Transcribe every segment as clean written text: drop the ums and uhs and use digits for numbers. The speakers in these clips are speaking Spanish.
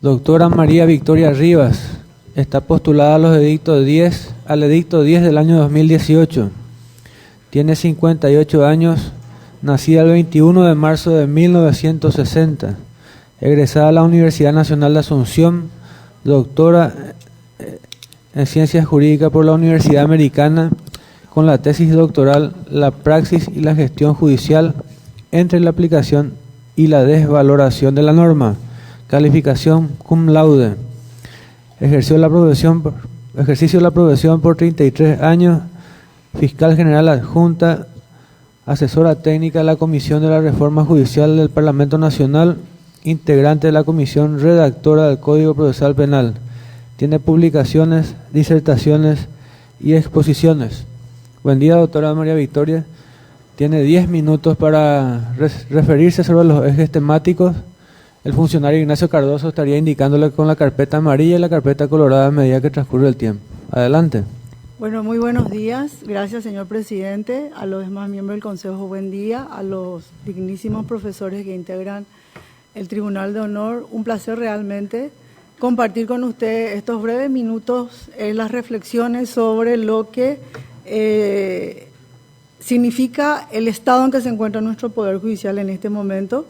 Doctora María Victoria Rivas está postulada al edicto 10 del año 2018. Tiene 58 años, nacida el 21 de marzo de 1960. Egresada de la Universidad Nacional de Asunción, doctora en Ciencias Jurídicas por la Universidad Americana, con la tesis doctoral La praxis y la gestión judicial entre la aplicación y la desvaloración de la norma. Calificación cum laude. Ejerció la profesión por 33 años, fiscal general adjunta, asesora técnica de la Comisión de la Reforma Judicial del Parlamento Nacional, integrante de la Comisión Redactora del Código Procesal Penal. Tiene publicaciones, disertaciones y exposiciones. Buen día, doctora María Victoria. Tiene 10 minutos para referirse sobre los ejes temáticos. El funcionario Ignacio Cardoso estaría indicándole con la carpeta amarilla y la carpeta colorada a medida que transcurre el tiempo. Adelante. Bueno, muy buenos días. Gracias, señor presidente. A los demás miembros del Consejo, buen día. A los dignísimos profesores que integran el Tribunal de Honor, un placer realmente compartir con ustedes estos breves minutos las reflexiones sobre lo que significa el estado en que se encuentra nuestro Poder Judicial en este momento.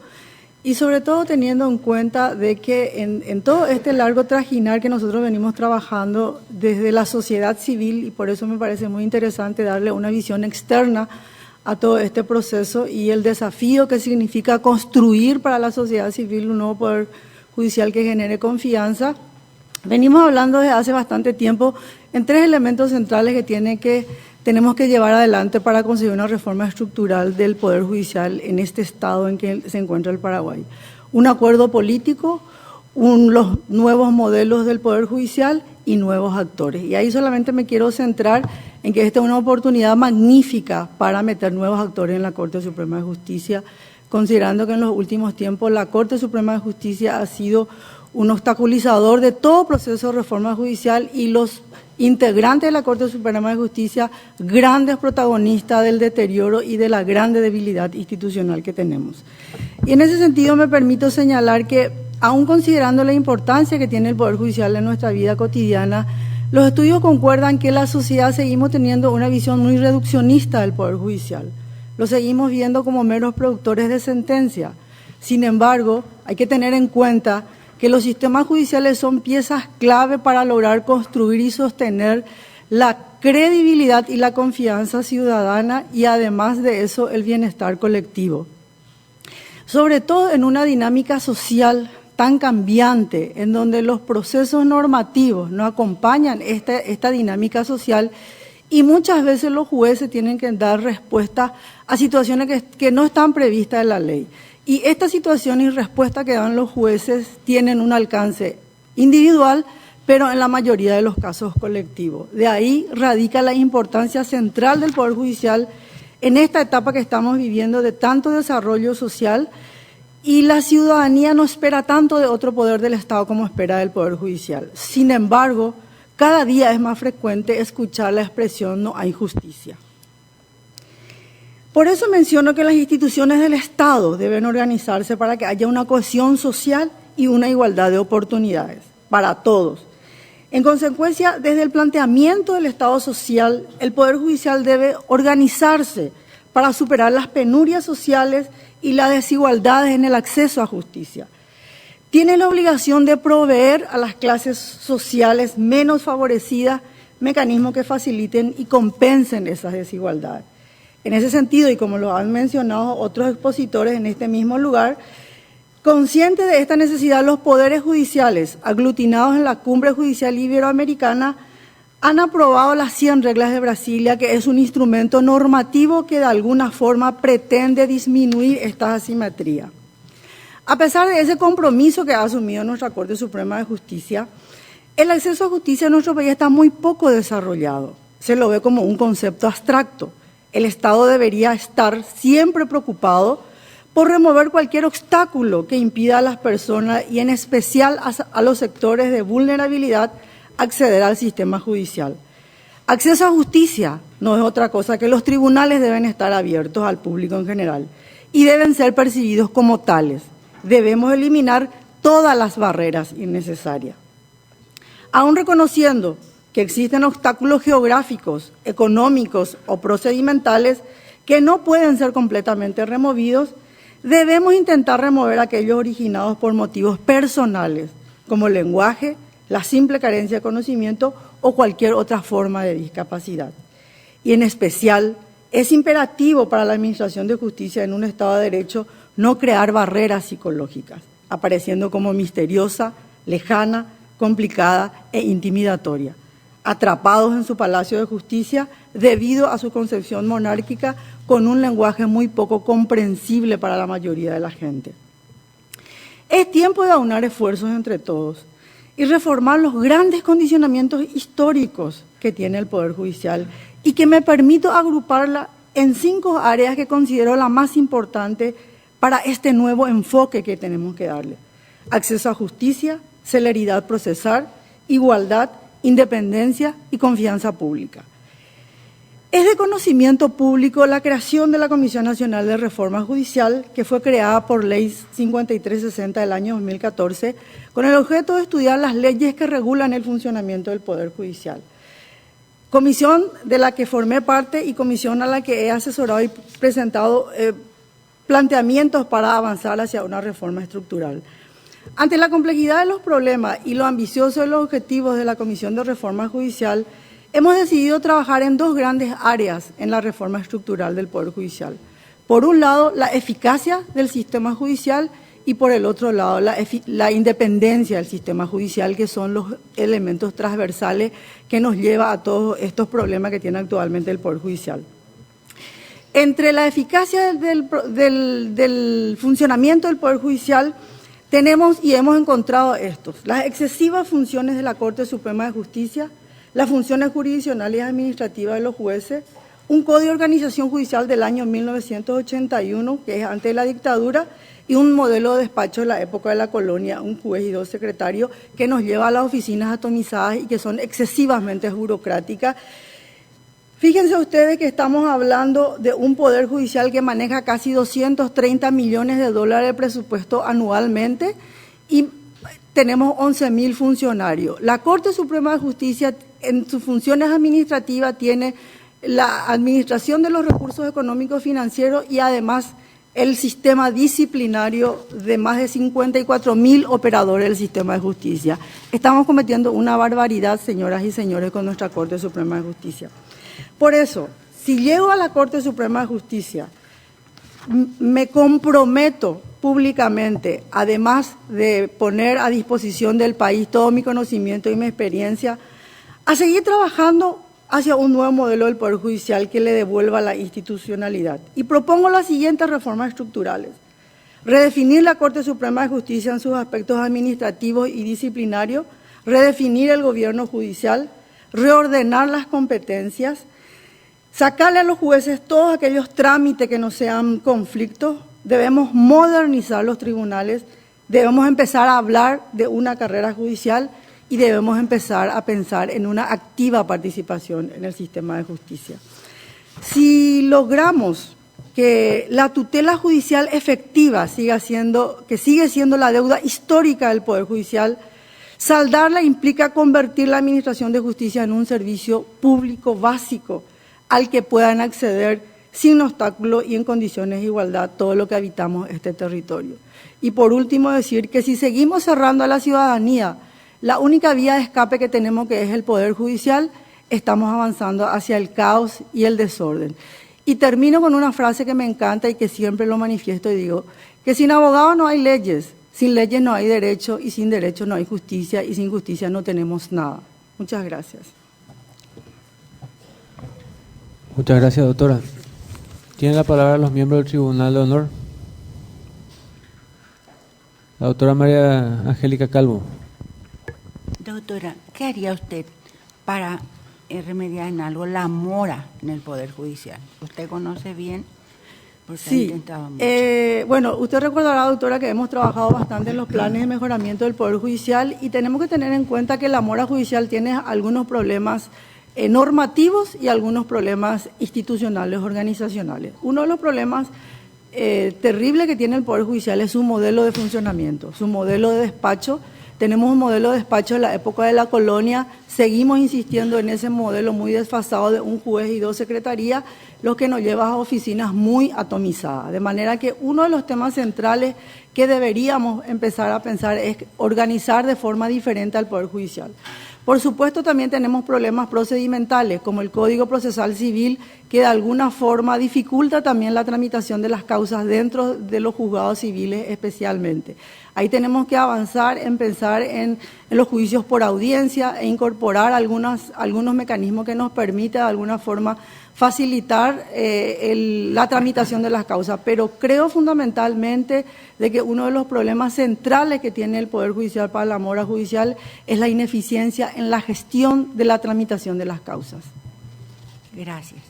Y sobre todo teniendo en cuenta de que en todo este largo trajinar que nosotros venimos trabajando desde la sociedad civil, y por eso me parece muy interesante darle una visión externa a todo este proceso y el desafío que significa construir para la sociedad civil un nuevo poder judicial que genere confianza. Venimos hablando desde hace bastante tiempo en tres elementos centrales que tenemos que llevar adelante para conseguir una reforma estructural del Poder Judicial en este estado en que se encuentra el Paraguay. Un acuerdo político, los nuevos modelos del Poder Judicial y nuevos actores. Y ahí solamente me quiero centrar en que esta es una oportunidad magnífica para meter nuevos actores en la Corte Suprema de Justicia, considerando que en los últimos tiempos la Corte Suprema de Justicia ha sido un obstaculizador de todo proceso de reforma judicial y los integrantes de la Corte Suprema de Justicia, grandes protagonistas del deterioro y de la grande debilidad institucional que tenemos. Y en ese sentido me permito señalar que, aun considerando la importancia que tiene el Poder Judicial en nuestra vida cotidiana, los estudios concuerdan que en la sociedad seguimos teniendo una visión muy reduccionista del Poder Judicial. Lo seguimos viendo como meros productores de sentencia. Sin embargo, hay que tener en cuenta que los sistemas judiciales son piezas clave para lograr construir y sostener la credibilidad y la confianza ciudadana y además de eso el bienestar colectivo. Sobre todo en una dinámica social tan cambiante, en donde los procesos normativos no acompañan esta dinámica social y muchas veces los jueces tienen que dar respuesta a situaciones que no están previstas en la ley. Y esta situación y respuesta que dan los jueces tienen un alcance individual, pero en la mayoría de los casos colectivo. De ahí radica la importancia central del Poder Judicial en esta etapa que estamos viviendo de tanto desarrollo social, y la ciudadanía no espera tanto de otro poder del Estado como espera del Poder Judicial. Sin embargo, cada día es más frecuente escuchar la expresión "no hay justicia". Por eso menciono que las instituciones del Estado deben organizarse para que haya una cohesión social y una igualdad de oportunidades para todos. En consecuencia, desde el planteamiento del Estado social, el Poder Judicial debe organizarse para superar las penurias sociales y las desigualdades en el acceso a justicia. Tiene la obligación de proveer a las clases sociales menos favorecidas mecanismos que faciliten y compensen esas desigualdades. En ese sentido, y como lo han mencionado otros expositores en este mismo lugar, conscientes de esta necesidad, los poderes judiciales aglutinados en la Cumbre Judicial Iberoamericana han aprobado las 100 reglas de Brasilia, que es un instrumento normativo que de alguna forma pretende disminuir esta asimetría. A pesar de ese compromiso que ha asumido nuestra Corte Suprema de Justicia, el acceso a justicia en nuestro país está muy poco desarrollado. Se lo ve como un concepto abstracto. El Estado debería estar siempre preocupado por remover cualquier obstáculo que impida a las personas y en especial a los sectores de vulnerabilidad acceder al sistema judicial. Acceso a justicia no es otra cosa que los tribunales deben estar abiertos al público en general y deben ser percibidos como tales. Debemos eliminar todas las barreras innecesarias. Aún reconociendo que existen obstáculos geográficos, económicos o procedimentales que no pueden ser completamente removidos, debemos intentar remover aquellos originados por motivos personales, como el lenguaje, la simple carencia de conocimiento o cualquier otra forma de discapacidad. Y en especial, es imperativo para la Administración de Justicia en un Estado de Derecho no crear barreras psicológicas, apareciendo como misteriosa, lejana, complicada e intimidatoria, atrapados en su Palacio de Justicia debido a su concepción monárquica con un lenguaje muy poco comprensible para la mayoría de la gente. Es tiempo de aunar esfuerzos entre todos y reformar los grandes condicionamientos históricos que tiene el Poder Judicial y que me permito agruparla en 5 áreas que considero la más importante para este nuevo enfoque que tenemos que darle: acceso a justicia, celeridad procesal, igualdad, independencia y confianza pública. Es de conocimiento público la creación de la Comisión Nacional de Reforma Judicial, que fue creada por Ley 5360 del año 2014, con el objeto de estudiar las leyes que regulan el funcionamiento del Poder Judicial. Comisión de la que formé parte y comisión a la que he asesorado y presentado planteamientos para avanzar hacia una reforma estructural. Ante la complejidad de los problemas y lo ambicioso de los objetivos de la Comisión de Reforma Judicial, hemos decidido trabajar en 2 grandes áreas en la reforma estructural del Poder Judicial. Por un lado, la eficacia del sistema judicial y por el otro lado, la independencia del sistema judicial, que son los elementos transversales que nos lleva a todos estos problemas que tiene actualmente el Poder Judicial. Entre la eficacia del funcionamiento del Poder Judicial tenemos y hemos encontrado estos: las excesivas funciones de la Corte Suprema de Justicia, las funciones jurisdiccionales y administrativas de los jueces, un Código de Organización Judicial del año 1981, que es antes de la dictadura, y un modelo de despacho de la época de la colonia, un juez y 2 secretarios, que nos lleva a las oficinas atomizadas y que son excesivamente burocráticas. Fíjense ustedes que estamos hablando de un Poder Judicial que maneja casi 230 millones de dólares de presupuesto anualmente y tenemos 11.000 funcionarios. La Corte Suprema de Justicia, en sus funciones administrativas, tiene la administración de los recursos económicos financieros y además el sistema disciplinario de más de 54.000 operadores del sistema de justicia. Estamos cometiendo una barbaridad, señoras y señores, con nuestra Corte Suprema de Justicia. Por eso, si llego a la Corte Suprema de Justicia, me comprometo públicamente, además de poner a disposición del país todo mi conocimiento y mi experiencia, a seguir trabajando hacia un nuevo modelo del Poder Judicial que le devuelva la institucionalidad. Y propongo las siguientes reformas estructurales: redefinir la Corte Suprema de Justicia en sus aspectos administrativos y disciplinarios, redefinir el gobierno judicial, reordenar las competencias, sacarle a los jueces todos aquellos trámites que no sean conflictos. Debemos modernizar los tribunales, debemos empezar a hablar de una carrera judicial y debemos empezar a pensar en una activa participación en el sistema de justicia. Si logramos que la tutela judicial efectiva sigue siendo la deuda histórica del Poder Judicial, saldarla implica convertir la Administración de Justicia en un servicio público básico al que puedan acceder sin obstáculo y en condiciones de igualdad todo lo que habitamos este territorio. Y por último, decir que si seguimos cerrando a la ciudadanía la única vía de escape que tenemos, que es el Poder Judicial, estamos avanzando hacia el caos y el desorden. Y termino con una frase que me encanta y que siempre lo manifiesto y digo, que sin abogados no hay leyes, sin leyes no hay derecho y sin derecho no hay justicia y sin justicia no tenemos nada. Muchas gracias. Muchas gracias, doctora. Tienen la palabra los miembros del Tribunal de Honor. La doctora María Angélica Calvo. Doctora, ¿qué haría usted para remediar en algo la mora en el Poder Judicial? Usted conoce bien, porque ha intentado mucho. Bueno, usted recordará, doctora, que hemos trabajado bastante en los planes de mejoramiento del Poder Judicial y tenemos que tener en cuenta que la mora judicial tiene algunos problemas normativos y algunos problemas institucionales, organizacionales. Uno de los problemas terrible que tiene el Poder Judicial es su modelo de funcionamiento, su modelo de despacho. Tenemos un modelo de despacho de la época de la colonia, seguimos insistiendo en ese modelo muy desfasado de un juez y 2 secretarías, lo que nos lleva a oficinas muy atomizadas. De manera que uno de los temas centrales que deberíamos empezar a pensar es organizar de forma diferente al Poder Judicial. Por supuesto, también tenemos problemas procedimentales, como el Código Procesal Civil, que de alguna forma dificulta también la tramitación de las causas dentro de los juzgados civiles especialmente. Ahí tenemos que avanzar en pensar en los juicios por audiencia e incorporar algunos mecanismos que nos permitan de alguna forma facilitar la tramitación de las causas, pero creo fundamentalmente de que uno de los problemas centrales que tiene el Poder Judicial para la mora judicial es la ineficiencia en la gestión de la tramitación de las causas. Gracias.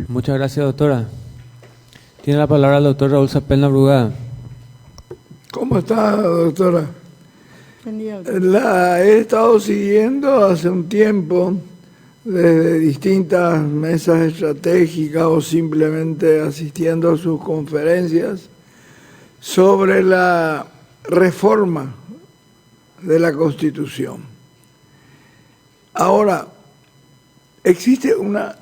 Muchas gracias, doctora. Tiene la palabra el doctor Raúl Sapelna Brugada. ¿Cómo está, doctora? Buen día, doctor. La he estado siguiendo hace un tiempo desde distintas mesas estratégicas o simplemente asistiendo a sus conferencias sobre la reforma de la Constitución. Ahora, existe una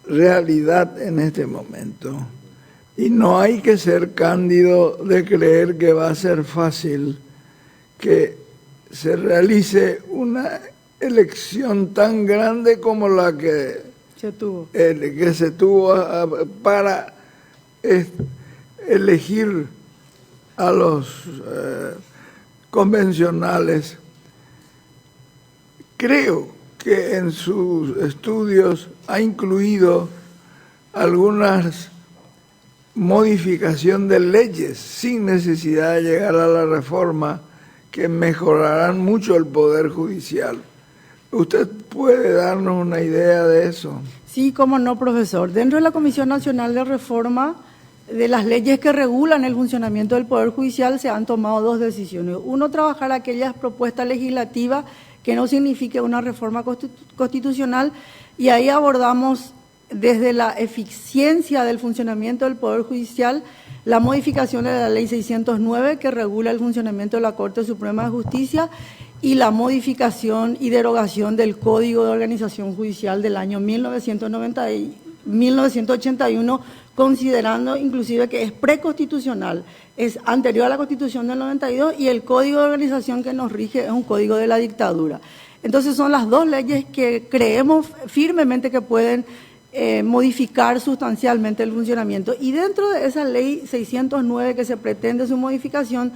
realidad en este momento y no hay que ser cándido de creer que va a ser fácil que se realice una elección tan grande como la que Se tuvo. que se tuvo para elegir a los convencionales. Creo que en sus estudios ha incluido algunas modificación de leyes sin necesidad de llegar a la reforma que mejorarán mucho el Poder Judicial. ¿Usted puede darnos una idea de eso? Sí, cómo no, profesor. Dentro de la Comisión Nacional de Reforma de las leyes que regulan el funcionamiento del Poder Judicial se han tomado 2 decisiones. Uno, trabajar aquellas propuestas legislativas que no signifique una reforma constitucional, y ahí abordamos desde la eficiencia del funcionamiento del Poder Judicial, la modificación de la Ley 609 que regula el funcionamiento de la Corte Suprema de Justicia y la modificación y derogación del Código de Organización Judicial del año 1981, considerando inclusive que es preconstitucional, es anterior a la Constitución del 92 y el Código de Organización que nos rige es un código de la dictadura. Entonces son las 2 leyes que creemos firmemente que pueden modificar sustancialmente el funcionamiento, y dentro de esa ley 609 que se pretende su modificación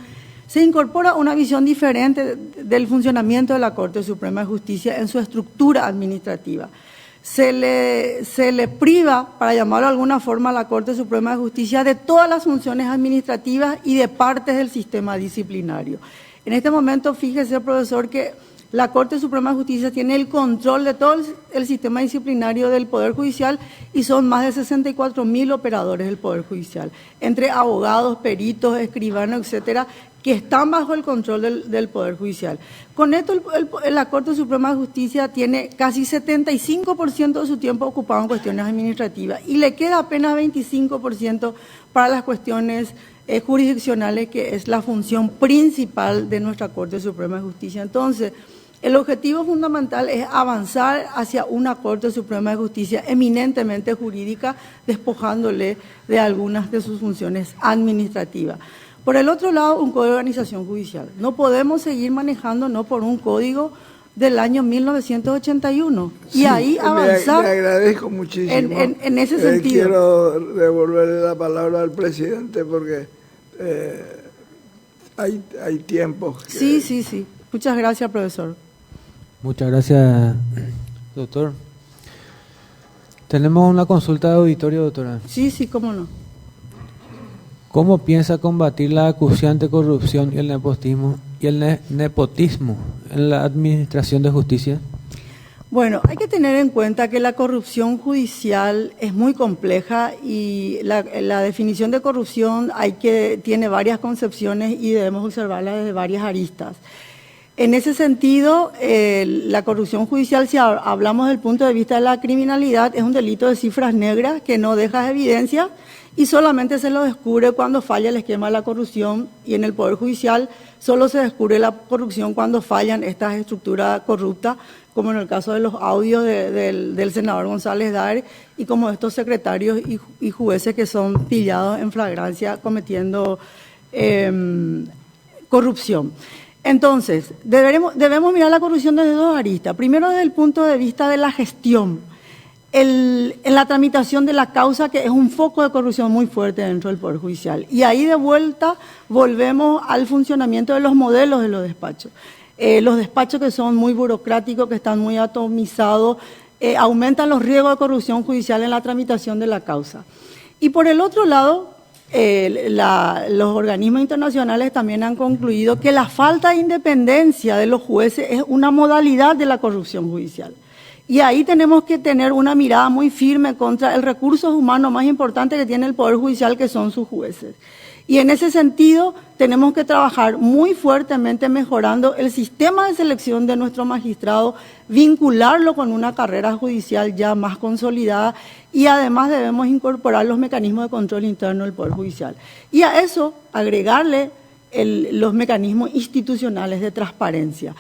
se incorpora una visión diferente del funcionamiento de la Corte Suprema de Justicia en su estructura administrativa. Se le priva, para llamarlo de alguna forma, a la Corte Suprema de Justicia de todas las funciones administrativas y de partes del sistema disciplinario. En este momento, fíjese, profesor, que la Corte Suprema de Justicia tiene el control de todo el sistema disciplinario del Poder Judicial y son más de 64.000 operadores del Poder Judicial, entre abogados, peritos, escribanos, etcétera, que están bajo el control del Poder Judicial. Con esto, la Corte Suprema de Justicia tiene casi 75% de su tiempo ocupado en cuestiones administrativas y le queda apenas 25% para las cuestiones jurisdiccionales, que es la función principal de nuestra Corte Suprema de Justicia. Entonces, el objetivo fundamental es avanzar hacia una Corte Suprema de Justicia eminentemente jurídica, despojándole de algunas de sus funciones administrativas. Por el otro lado, un código de organización judicial. No podemos seguir manejándonos por un código del año 1981 y sí, hay avanzar. Le agradezco muchísimo. En ese sentido. Quiero devolverle la palabra al presidente porque hay tiempos que... Sí. Muchas gracias, profesor. Muchas gracias, doctor. Tenemos una consulta de auditorio, doctora. Sí, cómo no. ¿Cómo piensa combatir la acuciante corrupción y el nepotismo en la administración de justicia? Bueno, hay que tener en cuenta que la corrupción judicial es muy compleja y la definición de corrupción tiene varias concepciones y debemos observarla desde varias aristas. En ese sentido, la corrupción judicial, si hablamos del punto de vista de la criminalidad, es un delito de cifras negras que no deja evidencia y solamente se lo descubre cuando falla el esquema de la corrupción, y en el Poder Judicial solo se descubre la corrupción cuando fallan estas estructuras corruptas, como en el caso de los audios del senador González Daer y como estos secretarios y jueces que son pillados en flagrancia cometiendo corrupción. Entonces, debemos mirar la corrupción desde dos aristas. Primero, desde el punto de vista de la gestión, en la tramitación de la causa, que es un foco de corrupción muy fuerte dentro del Poder Judicial. Y ahí de vuelta volvemos al funcionamiento de los modelos de los despachos. Los despachos que son muy burocráticos, que están muy atomizados, aumentan los riesgos de corrupción judicial en la tramitación de la causa. Y por el otro lado, los organismos internacionales también han concluido que la falta de independencia de los jueces es una modalidad de la corrupción judicial. Y ahí tenemos que tener una mirada muy firme contra el recurso humano más importante que tiene el Poder Judicial, que son sus jueces. Y en ese sentido tenemos que trabajar muy fuertemente mejorando el sistema de selección de nuestro magistrado, vincularlo con una carrera judicial ya más consolidada, y además debemos incorporar los mecanismos de control interno del Poder Judicial. Y a eso agregarle los mecanismos institucionales de transparencia.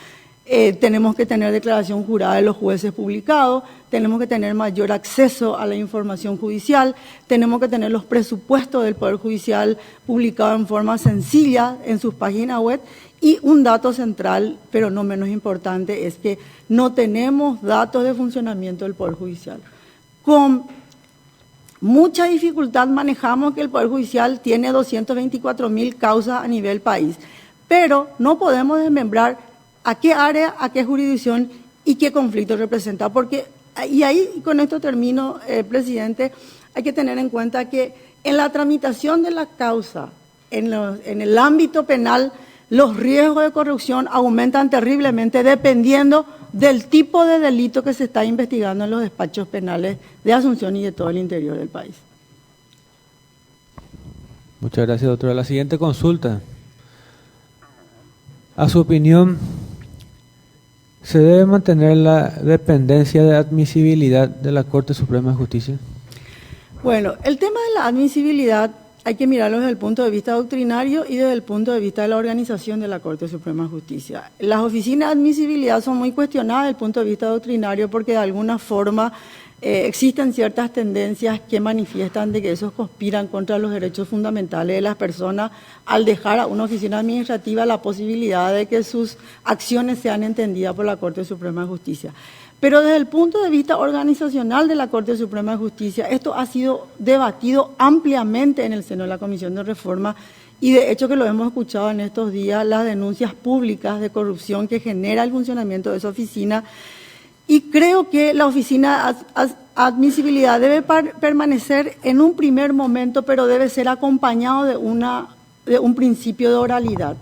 Tenemos que tener declaración jurada de los jueces publicados, tenemos que tener mayor acceso a la información judicial, tenemos que tener los presupuestos del Poder Judicial publicados en forma sencilla en sus páginas web, y un dato central, pero no menos importante, es que no tenemos datos de funcionamiento del Poder Judicial. Con mucha dificultad manejamos que el Poder Judicial tiene 224.000 causas a nivel país, pero no podemos desmembrar a qué área, a qué jurisdicción y qué conflicto representa. Porque, y ahí con esto termino, presidente, hay que tener en cuenta que en la tramitación de la causa, en el ámbito penal, los riesgos de corrupción aumentan terriblemente dependiendo del tipo de delito que se está investigando en los despachos penales de Asunción y de todo el interior del país. Muchas gracias, doctora. La siguiente consulta. A su opinión, ¿se debe mantener la dependencia de admisibilidad de la Corte Suprema de Justicia? Bueno, el tema de la admisibilidad hay que mirarlo desde el punto de vista doctrinario y desde el punto de vista de la organización de la Corte Suprema de Justicia. Las oficinas de admisibilidad son muy cuestionadas desde el punto de vista doctrinario porque de alguna forma existen ciertas tendencias que manifiestan de que esos conspiran contra los derechos fundamentales de las personas al dejar a una oficina administrativa la posibilidad de que sus acciones sean entendidas por la Corte Suprema de Justicia. Pero desde el punto de vista organizacional de la Corte Suprema de Justicia, esto ha sido debatido ampliamente en el seno de la Comisión de Reforma, y de hecho que lo hemos escuchado en estos días, las denuncias públicas de corrupción que genera el funcionamiento de esa oficina. Y creo que la oficina de admisibilidad debe permanecer en un primer momento, pero debe ser acompañado de un principio de oralidad,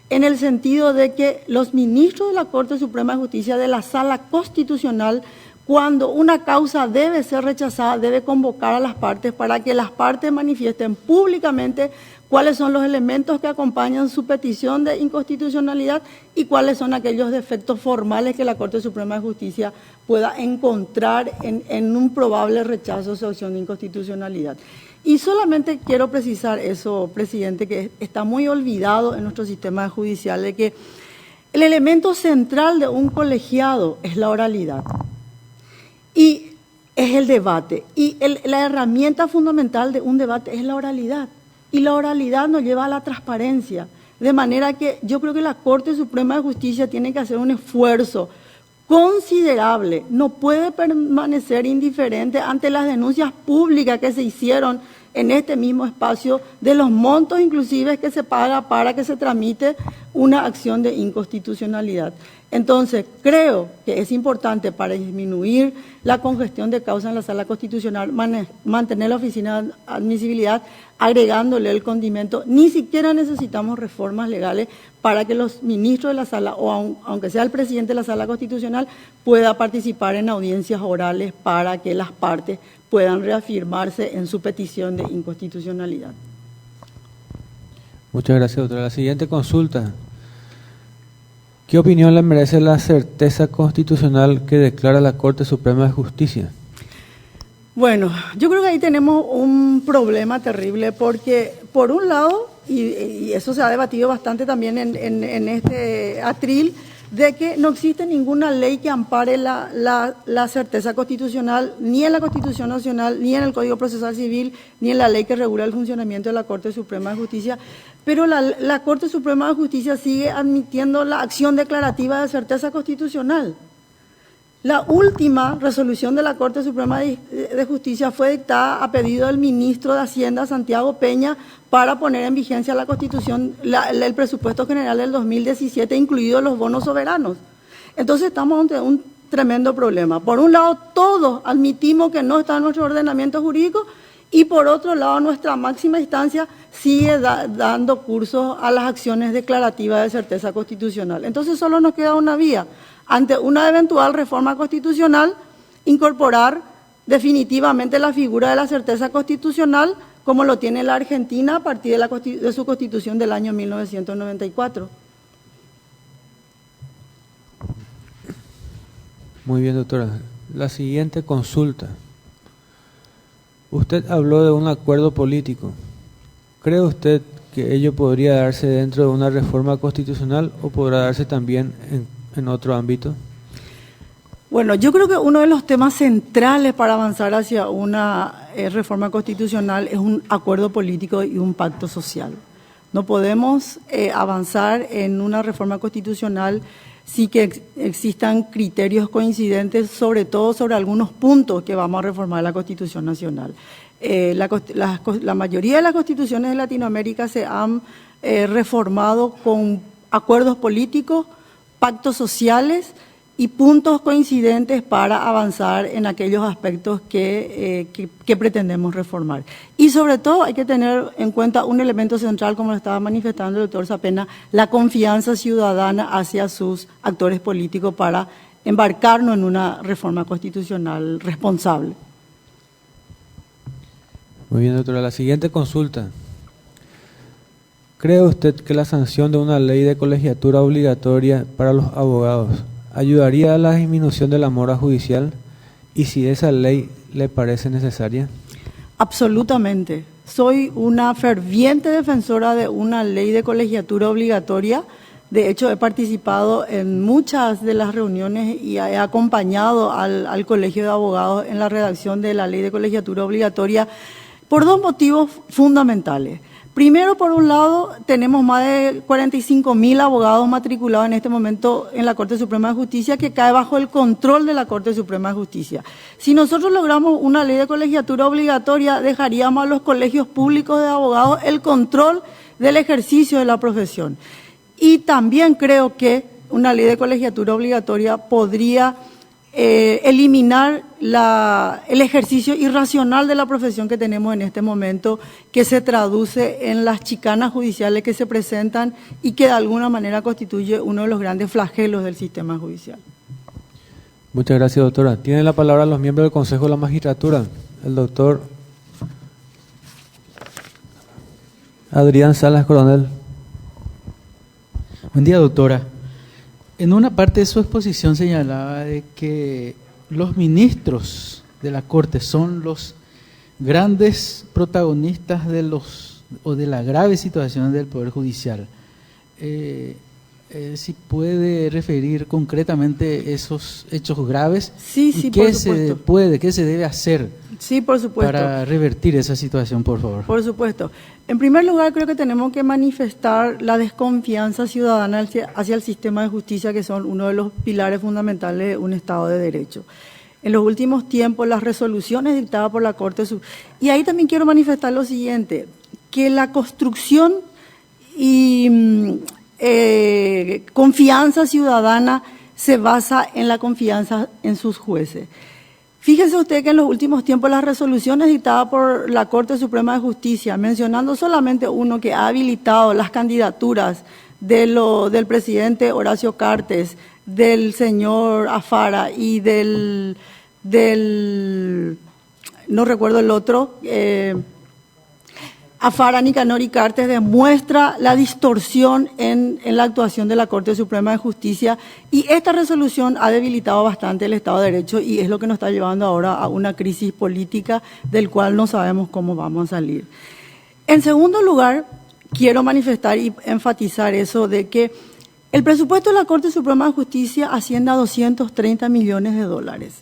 en el sentido de que los ministros de la Corte Suprema de Justicia de la Sala Constitucional, cuando una causa debe ser rechazada, debe convocar a las partes para que las partes manifiesten públicamente cuáles son los elementos que acompañan su petición de inconstitucionalidad y cuáles son aquellos defectos formales que la Corte Suprema de Justicia pueda encontrar en un probable rechazo de su acción de inconstitucionalidad. Y solamente quiero precisar eso, presidente, que está muy olvidado en nuestro sistema judicial, de que el elemento central de un colegiado es la oralidad y es el debate. Y la herramienta fundamental de un debate es la oralidad. Y la oralidad nos lleva a la transparencia. De manera que yo creo que la Corte Suprema de Justicia tiene que hacer un esfuerzo considerable, no puede permanecer indiferente ante las denuncias públicas que se hicieron en este mismo espacio, de los montos inclusive que se paga para que se tramite una acción de inconstitucionalidad. Entonces, creo que es importante para disminuir la congestión de causa en la Sala Constitucional mantener la oficina de admisibilidad, agregándole el condimento. Ni siquiera necesitamos reformas legales para que los ministros de la Sala, o aunque sea el presidente de la Sala Constitucional, pueda participar en audiencias orales para que las partes puedan reafirmarse en su petición de inconstitucionalidad. Muchas gracias, doctora. La siguiente consulta. ¿Qué opinión le merece la certeza constitucional que declara la Corte Suprema de Justicia? Bueno, yo creo que ahí tenemos un problema terrible porque, por un lado, y eso se ha debatido bastante también en este atril, de que no existe ninguna ley que ampare la certeza constitucional, ni en la Constitución Nacional, ni en el Código Procesal Civil, ni en la ley que regula el funcionamiento de la Corte Suprema de Justicia, pero la Corte Suprema de Justicia sigue admitiendo la acción declarativa de certeza constitucional. La última resolución de la Corte Suprema de Justicia fue dictada a pedido del ministro de Hacienda, Santiago Peña, para poner en vigencia la Constitución, el presupuesto general del 2017, incluidos los bonos soberanos. Entonces estamos ante un tremendo problema. Por un lado, todos admitimos que no está en nuestro ordenamiento jurídico, y por otro lado, nuestra máxima instancia sigue dando curso a las acciones declarativas de certeza constitucional. Entonces solo nos queda una vía: ante una eventual reforma constitucional, incorporar definitivamente la figura de la certeza constitucional como lo tiene la Argentina a partir de su Constitución del año 1994. Muy bien, doctora. La siguiente consulta. Usted habló de un acuerdo político. ¿Cree usted que ello podría darse dentro de una reforma constitucional o podrá darse también en otro ámbito? Bueno, yo creo que uno de los temas centrales para avanzar hacia una reforma constitucional es un acuerdo político y un pacto social. No podemos avanzar en una reforma constitucional sin que existan criterios coincidentes, sobre todo sobre algunos puntos que vamos a reformar la Constitución Nacional. La mayoría de las constituciones de Latinoamérica se han reformado con acuerdos políticos, pactos sociales y puntos coincidentes para avanzar en aquellos aspectos que pretendemos reformar. Y sobre todo hay que tener en cuenta un elemento central, como lo estaba manifestando el doctor Sapena, la confianza ciudadana hacia sus actores políticos para embarcarnos en una reforma constitucional responsable. Muy bien, doctora. La siguiente consulta. ¿Cree usted que la sanción de una ley de colegiatura obligatoria para los abogados ayudaría a la disminución de la mora judicial? Y si esa ley le parece necesaria. Absolutamente. Soy una ferviente defensora de una ley de colegiatura obligatoria. De hecho, he participado en muchas de las reuniones y he acompañado al Colegio de Abogados en la redacción de la ley de colegiatura obligatoria por dos motivos fundamentales. Primero, por un lado, tenemos más de 45.000 abogados matriculados en este momento en la Corte Suprema de Justicia, que cae bajo el control de la Corte Suprema de Justicia. Si nosotros logramos una ley de colegiatura obligatoria, dejaríamos a los colegios públicos de abogados el control del ejercicio de la profesión. Y también creo que una ley de colegiatura obligatoria podría eliminar el ejercicio irracional de la profesión que tenemos en este momento, que se traduce en las chicanas judiciales que se presentan y que de alguna manera constituye uno de los grandes flagelos del sistema judicial. Muchas gracias, doctora. Tienen la palabra los miembros del Consejo de la Magistratura. El doctor Adrián Salas Coronel. Buen día, doctora. En una parte de su exposición señalaba de que los ministros de la Corte son los grandes protagonistas de la grave situación del Poder Judicial. Si puede referir concretamente esos hechos graves. Sí, y por supuesto. ¿Qué se debe hacer? Sí, por supuesto. Para revertir esa situación, por favor. Por supuesto. En primer lugar, creo que tenemos que manifestar la desconfianza ciudadana hacia el sistema de justicia, que son uno de los pilares fundamentales de un Estado de Derecho. En los últimos tiempos, las resoluciones dictadas por la Corte Suprema, y ahí también quiero manifestar lo siguiente, que la construcción y confianza ciudadana se basa en la confianza en sus jueces. Fíjese usted que en los últimos tiempos las resoluciones dictadas por la Corte Suprema de Justicia, mencionando solamente uno que ha habilitado las candidaturas del presidente Horacio Cartes, del señor Afara y no recuerdo el otro, Afara, Nicanor y Cartes demuestra la distorsión en la actuación de la Corte Suprema de Justicia, y esta resolución ha debilitado bastante el Estado de Derecho y es lo que nos está llevando ahora a una crisis política del cual no sabemos cómo vamos a salir. En segundo lugar, quiero manifestar y enfatizar eso de que el presupuesto de la Corte Suprema de Justicia asciende a 230 millones de dólares.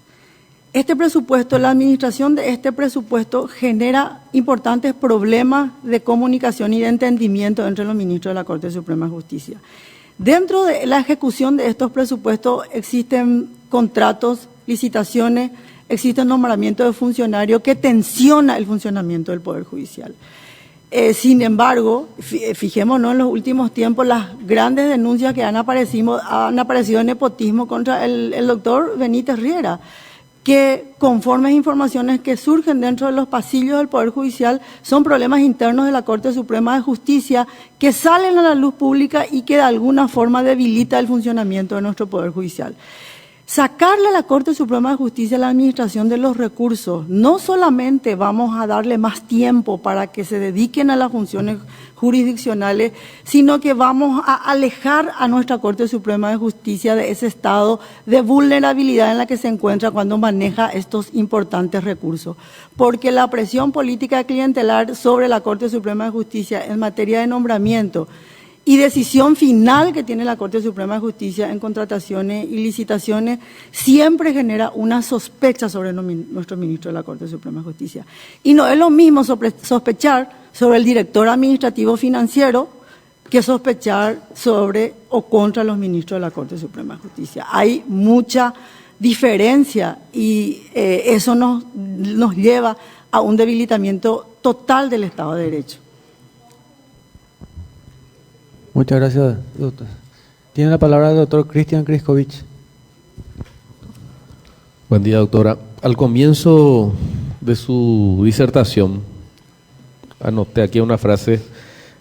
Este presupuesto, la administración de este presupuesto genera importantes problemas de comunicación y de entendimiento entre los ministros de la Corte Suprema de Justicia. Dentro de la ejecución de estos presupuestos existen contratos, licitaciones, existen nombramientos de funcionarios que tensiona el funcionamiento del Poder Judicial. Sin embargo, fijémonos en los últimos tiempos las grandes denuncias que han aparecido de nepotismo contra el doctor Benítez Riera, que conforme a informaciones que surgen dentro de los pasillos del Poder Judicial son problemas internos de la Corte Suprema de Justicia que salen a la luz pública y que de alguna forma debilita el funcionamiento de nuestro Poder Judicial. Sacarle a la Corte Suprema de Justicia la administración de los recursos, no solamente vamos a darle más tiempo para que se dediquen a las funciones jurisdiccionales, sino que vamos a alejar a nuestra Corte Suprema de Justicia de ese estado de vulnerabilidad en la que se encuentra cuando maneja estos importantes recursos. Porque la presión política clientelar sobre la Corte Suprema de Justicia en materia de nombramiento y decisión final que tiene la Corte Suprema de Justicia en contrataciones y licitaciones siempre genera una sospecha sobre nuestro ministro de la Corte Suprema de Justicia. Y no es lo mismo sospechar sobre el director administrativo financiero que sospechar sobre o contra los ministros de la Corte Suprema de Justicia. Hay mucha diferencia y eso nos lleva a un debilitamiento total del Estado de Derecho. Muchas gracias, doctor. Tiene la palabra el doctor Cristian Kriskovich. Buen día, doctora. Al comienzo de su disertación, anoté aquí una frase,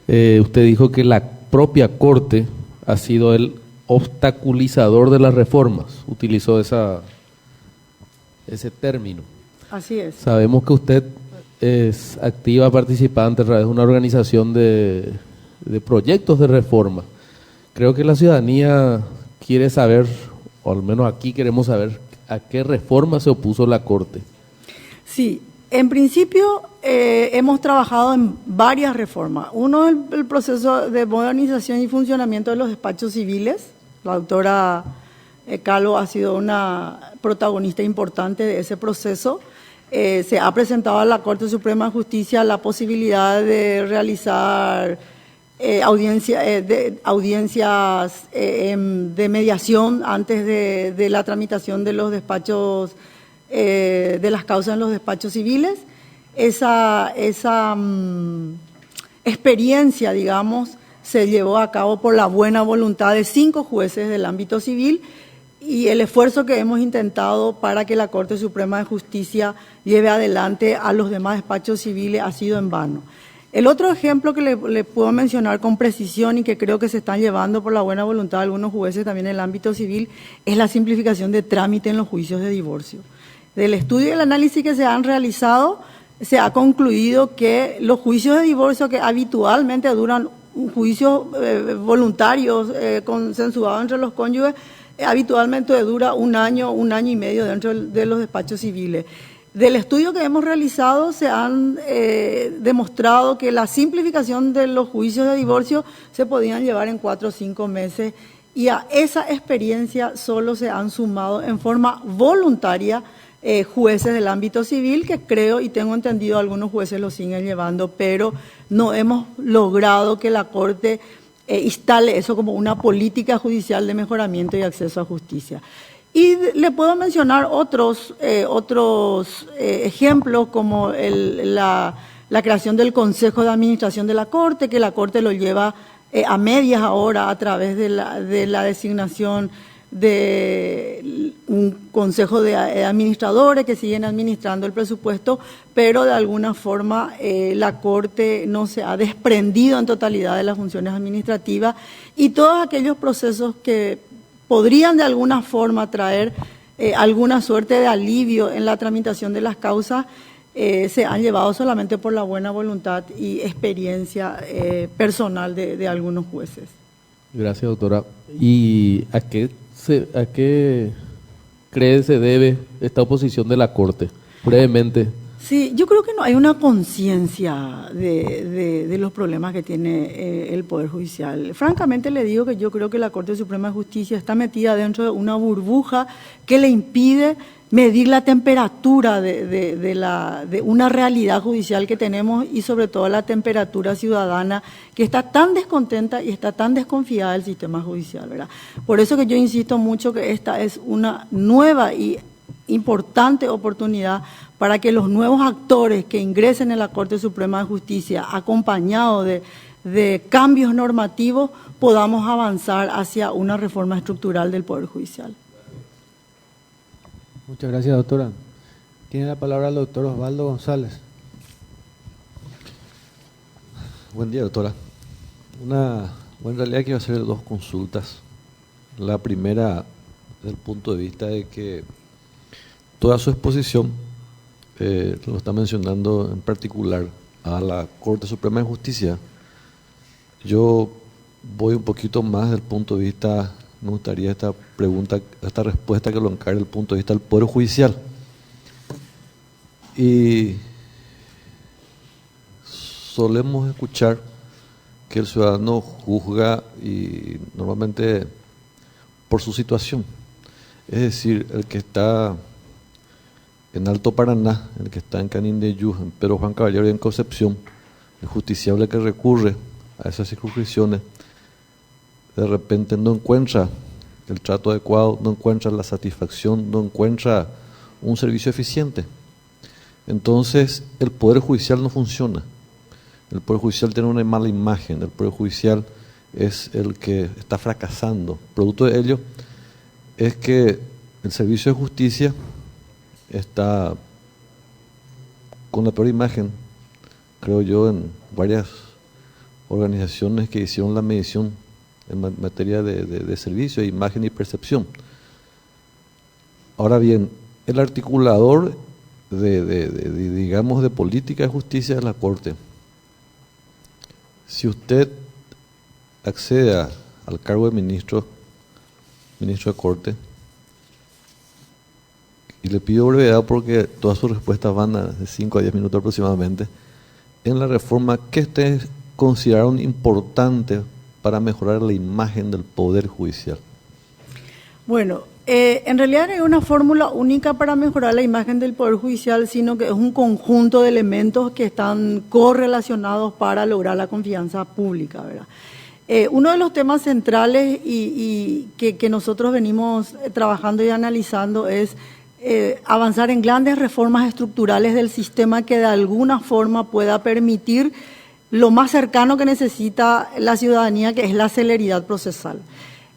usted dijo que la propia Corte ha sido el obstaculizador de las reformas, utilizó ese término. Así es. Sabemos que usted es activa participante a través de una organización de proyectos de reforma. Creo que la ciudadanía quiere saber, o al menos aquí queremos saber, a qué reforma se opuso la Corte. Sí, en principio hemos trabajado en varias reformas. Uno es el proceso de modernización y funcionamiento de los despachos civiles. La doctora Calvo ha sido una protagonista importante de ese proceso. Se ha presentado a la Corte Suprema de Justicia la posibilidad de realizar audiencias de mediación antes de la tramitación de los despachos, de las causas en los despachos civiles. Esa experiencia, digamos, se llevó a cabo por la buena voluntad de 5 jueces del ámbito civil y el esfuerzo que hemos intentado para que la Corte Suprema de Justicia lleve adelante a los demás despachos civiles ha sido en vano. El otro ejemplo que le puedo mencionar con precisión y que creo que se están llevando por la buena voluntad de algunos jueces también en el ámbito civil es la simplificación de trámite en los juicios de divorcio. Del estudio y el análisis que se han realizado, se ha concluido que los juicios de divorcio que habitualmente duran juicios voluntarios consensuados entre los cónyuges, habitualmente dura un año y medio dentro de los despachos civiles. Del estudio que hemos realizado se han demostrado que la simplificación de los juicios de divorcio se podían llevar en 4 o 5 meses y a esa experiencia solo se han sumado en forma voluntaria jueces del ámbito civil, que creo y tengo entendido algunos jueces lo siguen llevando, pero no hemos logrado que la Corte instale eso como una política judicial de mejoramiento y acceso a justicia. Y le puedo mencionar otros ejemplos como la creación del Consejo de Administración de la Corte, que la Corte lo lleva a medias ahora a través de la designación de un consejo de administradores que siguen administrando el presupuesto, pero de alguna forma la Corte no se ha desprendido en totalidad de las funciones administrativas y todos aquellos procesos que podrían de alguna forma traer alguna suerte de alivio en la tramitación de las causas, se han llevado solamente por la buena voluntad y experiencia personal de algunos jueces. Gracias, doctora. ¿Y a qué cree se debe esta oposición de la Corte? Brevemente. Sí, yo creo que no hay una conciencia de los problemas que tiene el Poder Judicial. Francamente le digo que yo creo que la Corte Suprema de Justicia está metida dentro de una burbuja que le impide medir la temperatura de una realidad judicial que tenemos y sobre todo la temperatura ciudadana que está tan descontenta y está tan desconfiada del sistema judicial, ¿verdad? Por eso que yo insisto mucho que esta es una nueva y importante oportunidad para que los nuevos actores que ingresen en la Corte Suprema de Justicia, acompañados de cambios normativos, podamos avanzar hacia una reforma estructural del Poder Judicial. Muchas gracias, doctora. Tiene la palabra el doctor Osvaldo González. Buen día, doctora. En realidad quiero hacer dos consultas. La primera, desde el punto de vista de que toda su exposición lo está mencionando en particular a la Corte Suprema de Justicia. Yo voy un poquito más del punto de vista, me gustaría esta respuesta que lo encargue el punto de vista del Poder Judicial. Y solemos escuchar que el ciudadano juzga y normalmente por su situación. Es decir, el que está en Alto Paraná, el que está en Canindeyú, en Pedro Juan Caballero y en Concepción, el justiciable que recurre a esas circunscripciones, de repente no encuentra el trato adecuado, no encuentra la satisfacción, no encuentra un servicio eficiente. Entonces, el Poder Judicial no funciona. El Poder Judicial tiene una mala imagen, el Poder Judicial es el que está fracasando. Producto de ello es que el servicio de justicia está con la peor imagen, creo yo, en varias organizaciones que hicieron la medición en materia de servicio, imagen y percepción. Ahora bien, el articulador digamos, de política de justicia es la Corte. Si usted accede al cargo de ministro de Corte, y le pido brevedad porque todas sus respuestas van de 5 a 10 minutos aproximadamente, en la reforma, ¿qué ustedes consideraron importante para mejorar la imagen del Poder Judicial? Bueno, en realidad no hay una fórmula única para mejorar la imagen del Poder Judicial, sino que es un conjunto de elementos que están correlacionados para lograr la confianza pública, ¿verdad? Uno de los temas centrales y que nosotros venimos trabajando y analizando es avanzar en grandes reformas estructurales del sistema que de alguna forma pueda permitir lo más cercano que necesita la ciudadanía, que es la celeridad procesal.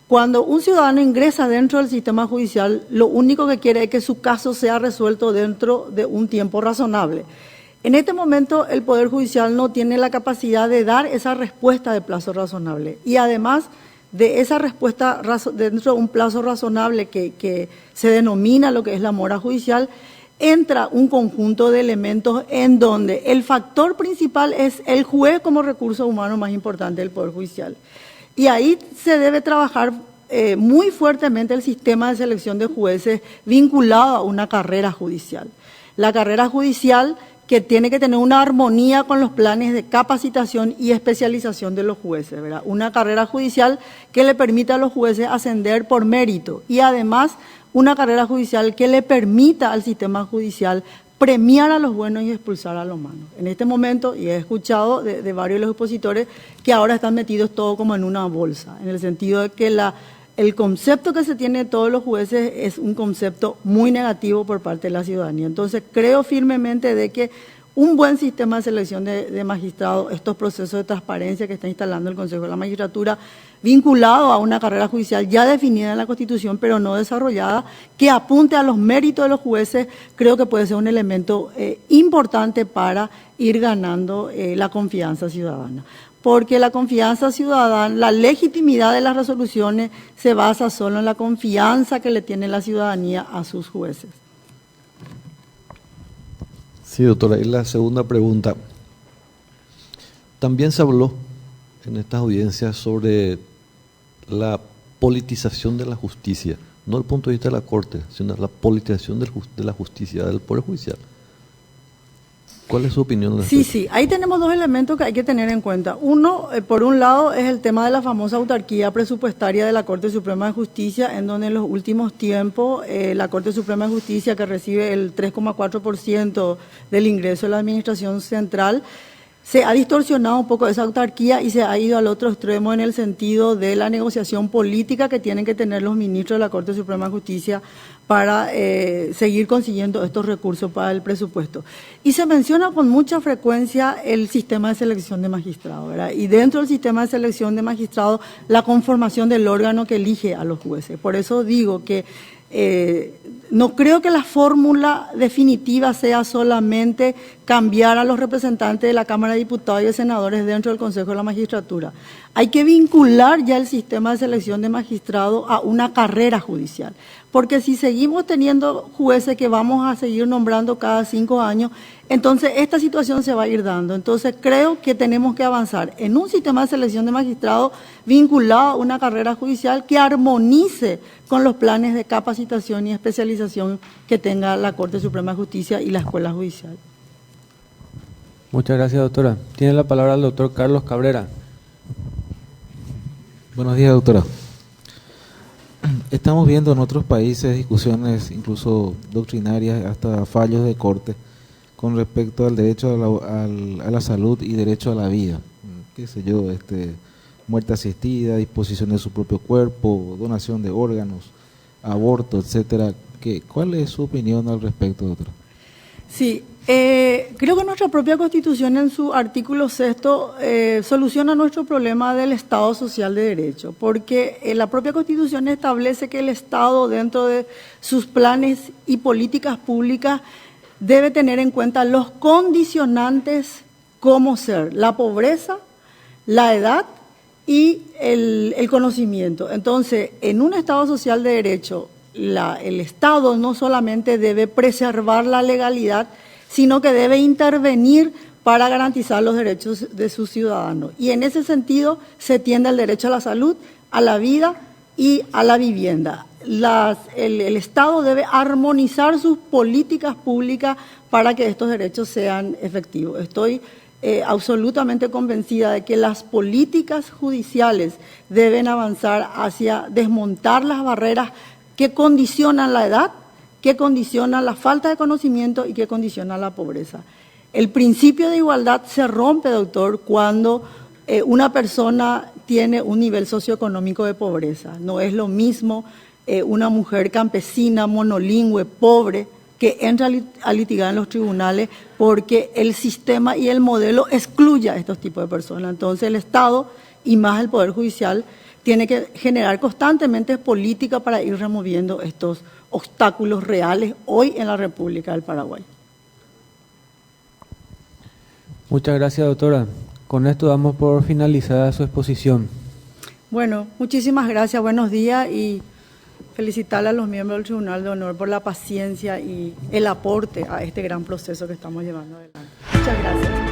Cuando un ciudadano ingresa dentro del sistema judicial, lo único que quiere es que su caso sea resuelto dentro de un tiempo razonable. En este momento, el Poder Judicial no tiene la capacidad de dar esa respuesta de plazo razonable. Y además de esa respuesta dentro de un plazo razonable que se denomina lo que es la mora judicial, entra un conjunto de elementos en donde el factor principal es el juez como recurso humano más importante del Poder Judicial. Y ahí se debe trabajar muy fuertemente el sistema de selección de jueces vinculado a una carrera judicial. La carrera judicial que tiene que tener una armonía con los planes de capacitación y especialización de los jueces, ¿verdad? Una carrera judicial que le permita a los jueces ascender por mérito y además una carrera judicial que le permita al sistema judicial premiar a los buenos y expulsar a los malos. En este momento, y he escuchado de varios de los opositores que ahora están metidos todo como en una bolsa, en el sentido de que el concepto que se tiene de todos los jueces es un concepto muy negativo por parte de la ciudadanía. Entonces, creo firmemente de que un buen sistema de selección de magistrados, estos procesos de transparencia que está instalando el Consejo de la Magistratura, vinculado a una carrera judicial ya definida en la Constitución, pero no desarrollada, que apunte a los méritos de los jueces, creo que puede ser un elemento importante para ir ganando la confianza ciudadana. Porque la confianza ciudadana, la legitimidad de las resoluciones se basa solo en la confianza que le tiene la ciudadanía a sus jueces. Sí, doctora. Y la segunda pregunta. También se habló en estas audiencias sobre la politización de la justicia, no desde el punto de vista de la Corte, sino la politización de la justicia, del Poder Judicial. ¿Cuál es su opinión? Sí, ahí tenemos dos elementos que hay que tener en cuenta. Uno, por un lado, es el tema de la famosa autarquía presupuestaria de la Corte Suprema de Justicia, en donde en los últimos tiempos la Corte Suprema de Justicia, que recibe el 3,4% del ingreso de la Administración Central, se ha distorsionado un poco esa autarquía y se ha ido al otro extremo en el sentido de la negociación política que tienen que tener los ministros de la Corte Suprema de Justicia para seguir consiguiendo estos recursos para el presupuesto. Y se menciona con mucha frecuencia el sistema de selección de magistrados, ¿verdad? Y dentro del sistema de selección de magistrados, la conformación del órgano que elige a los jueces. Por eso digo que no creo que la fórmula definitiva sea solamente cambiar a los representantes de la Cámara de Diputados y de Senadores dentro del Consejo de la Magistratura. Hay que vincular ya el sistema de selección de magistrados a una carrera judicial, porque si seguimos teniendo jueces que vamos a seguir nombrando cada 5 años, entonces esta situación se va a ir dando. Entonces creo que tenemos que avanzar en un sistema de selección de magistrados vinculado a una carrera judicial que armonice con los planes de capacitación y especialización que tenga la Corte Suprema de Justicia y la Escuela Judicial. Muchas gracias, doctora. Tiene la palabra el doctor Carlos Cabrera. Buenos días, doctora. Estamos viendo en otros países discusiones incluso doctrinarias, hasta fallos de corte, con respecto al derecho a la salud y derecho a la vida. Qué sé yo, muerte asistida, disposición de su propio cuerpo, donación de órganos, aborto, etcétera. ¿Cuál es su opinión al respecto, doctora? Sí, creo que nuestra propia Constitución en su artículo 6 soluciona nuestro problema del Estado social de derecho, porque la propia Constitución establece que el Estado, dentro de sus planes y políticas públicas, debe tener en cuenta los condicionantes como ser la pobreza, la edad y el conocimiento. Entonces, en un Estado social de derecho, el Estado no solamente debe preservar la legalidad, sino que debe intervenir para garantizar los derechos de sus ciudadanos. Y en ese sentido se tiende al derecho a la salud, a la vida y a la vivienda. El Estado debe armonizar sus políticas públicas para que estos derechos sean efectivos. Estoy absolutamente convencida de que las políticas judiciales deben avanzar hacia desmontar las barreras que condicionan la edad, que condicionan la falta de conocimiento y que condicionan la pobreza. El principio de igualdad se rompe, doctor, cuando una persona tiene un nivel socioeconómico de pobreza. No es lo mismo una mujer campesina, monolingüe, pobre, que entra a litigar en los tribunales porque el sistema y el modelo excluye a estos tipos de personas. Entonces el Estado, y más el Poder Judicial, tiene que generar constantemente política para ir removiendo estos obstáculos reales hoy en la República del Paraguay. Muchas gracias, doctora. Con esto damos por finalizada su exposición. Bueno, muchísimas gracias, buenos días y felicitarle a los miembros del Tribunal de Honor por la paciencia y el aporte a este gran proceso que estamos llevando adelante. Muchas gracias.